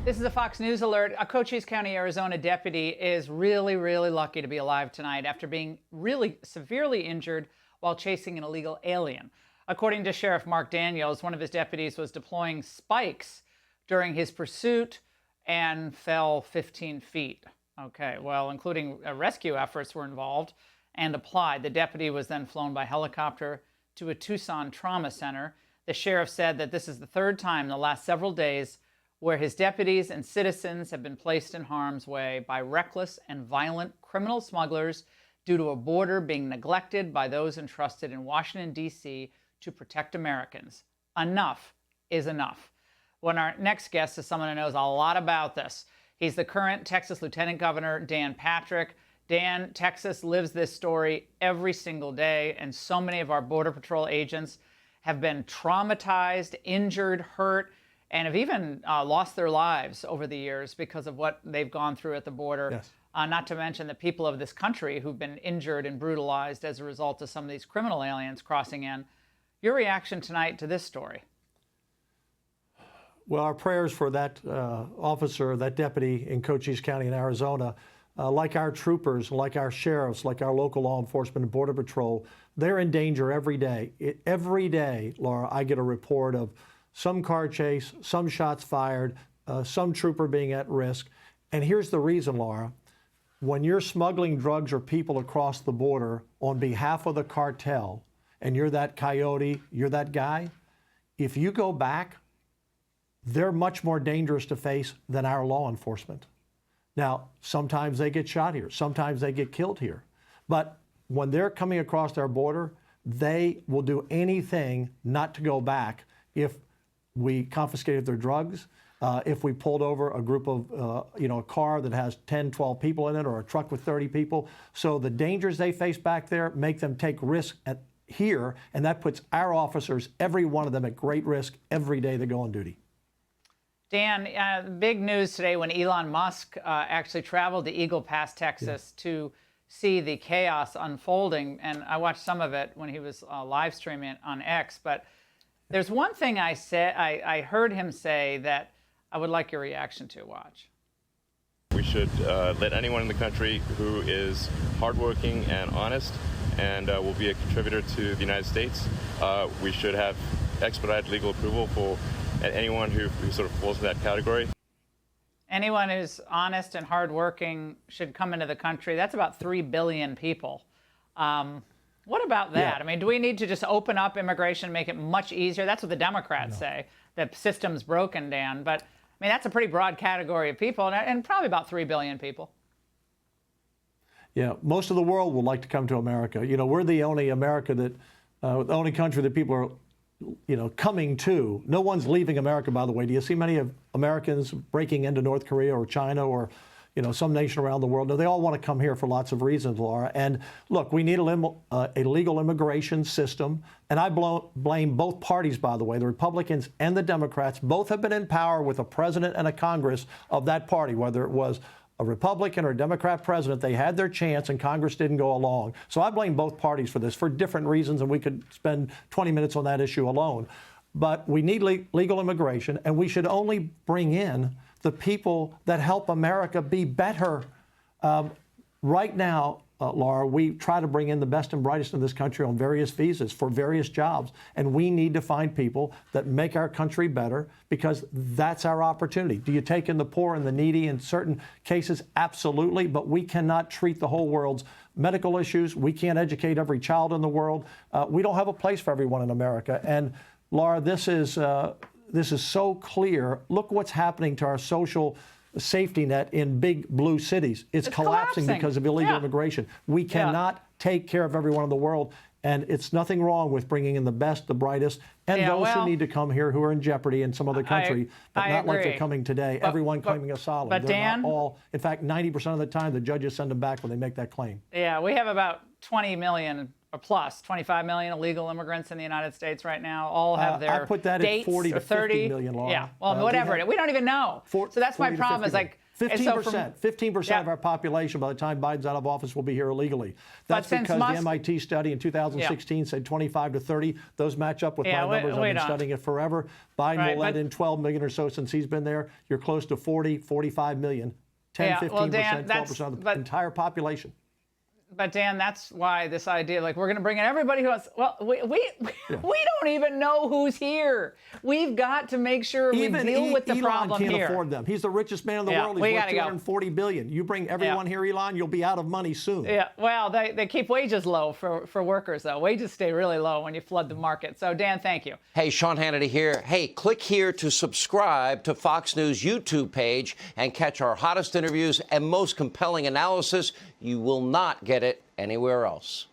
This is a Fox News alert. A Cochise County, Arizona deputy is really lucky to be alive tonight after being really severely injured while chasing an illegal alien. According to Sheriff Mark Daniels, one of his deputies was deploying spikes during his pursuit and fell 15 feet. Okay, well, including rescue efforts were involved and applied. The deputy was then flown by helicopter to a Tucson trauma center. The sheriff said that this is the third time in the last several days where his deputies and citizens have been placed in harm's way by reckless and violent criminal smugglers due to a border being neglected by those entrusted in Washington, D.C. to protect Americans. Enough is enough. When our next guest is someone who knows a lot about this. He's the current Texas Lieutenant Governor, Dan Patrick. Dan, Texas lives this story every single day, and so many of our Border Patrol agents have been traumatized, injured, hurt, and have even lost their lives over the years because of what they've gone through at the border. Yes. Not to mention the people of this country who've been injured and brutalized as a result of some of these criminal aliens crossing in. Your reaction tonight to this story? Well, our prayers for that officer, that deputy in Cochise County in Arizona, like our troopers, like our sheriffs, like our local law enforcement and Border Patrol, they're in danger every day. Every day, Laura, I get a report of some car chase, some shots fired, some trooper being at risk. And here's the reason, Laura. When you're smuggling drugs or people across the border on behalf of the cartel, and you're that coyote, you're that guy, if you go back, they're much more dangerous to face than our law enforcement. Now, sometimes they get shot here, sometimes they get killed here. But when they're coming across our border, they will do anything not to go back if we confiscated their drugs, if we pulled over a group of, a car that has 10, 12 people in it, or a truck with 30 people. So the dangers they face back there make them take risks here, and that puts our officers, every one of them, at great risk every day they go on duty. Dan, big news today when Elon Musk actually traveled to Eagle Pass, Texas, to see the chaos unfolding. And I watched some of it when he was live streaming it on X. But there's one thing I heard him say that I would like your reaction to. Watch. We should let anyone in the country who is hardworking and honest and will be a contributor to the United States, we should have expedited legal approval for anyone who sort of falls in that category. Anyone who's honest and hardworking should come into the country. That's about 3 billion people. What about that? Yeah. I mean, do we need to just open up immigration, make it much easier? That's what the Democrats say. The system's broken, Dan. But, I mean, that's a pretty broad category of people, and probably about 3 billion people. Yeah, most of the world would like to come to America. You know, we're the only America that, the only country that people are, coming to. No one's leaving America, by the way. Do you see many of Americans breaking into North Korea or China or, some nation around the world? No, they all want to come here for lots of reasons, Laura. And look, we need a legal immigration system. And I blame both parties, by the way, the Republicans and the Democrats. Both have been in power with a president and a Congress of that party, whether it was a Republican or a Democrat president. They had their chance and Congress didn't go along. So I blame both parties for this for different reasons, and we could spend 20 minutes on that issue alone. But we need legal immigration, and we should only bring in the people that help America be better. Right now, Laura, we try to bring in the best and brightest in this country on various visas for various jobs. And we need to find people that make our country better, because that's our opportunity. Do you take in the poor and the needy in certain cases? Absolutely. But we cannot treat the whole world's medical issues. We can't educate every child in the world. We don't have a place for everyone in America. And Laura, this is so clear. Look what's happening to our social safety net in big blue cities. It's collapsing because of illegal immigration. We cannot take care of everyone in the world. And it's nothing wrong with bringing in the best, the brightest, and those who need to come here who are in jeopardy in some other country, but not like they're coming today. Everyone claiming asylum. But they're Dan, not all. In fact, 90% of the time, the judges send them back when they make that claim. Yeah, we have about 20 million or plus, 25 million illegal immigrants in the United States right now. All have their I put that dates at 40 to 30 50 million, Laura. Yeah, well, whatever. We don't even know. So that's my problem. Is like 15%. 15% of our population by the time Biden's out of office will be here illegally. That's because the MIT study in 2016 said 25 to 30. Those match up with my numbers. I've been studying it forever. Biden will let in 12 million or so since he's been there. You're close to 40, 45 million. 10, 15%, 12% of the entire population. But Dan, that's why this idea, like, we're going to bring in everybody who wants. Well, we don't even know who's here. We've got to make sure we deal with the problem here. Elon can't afford them. He's the richest man in the world. He's worth $240 billion. You bring everyone here, Elon, you'll be out of money soon. Yeah. Well, they keep wages low for workers, though. Wages stay really low when you flood the market. So, Dan, thank you. Hey, Sean Hannity here. Hey, click here to subscribe to Fox News YouTube page and catch our hottest interviews and most compelling analysis. You will not get it anywhere else.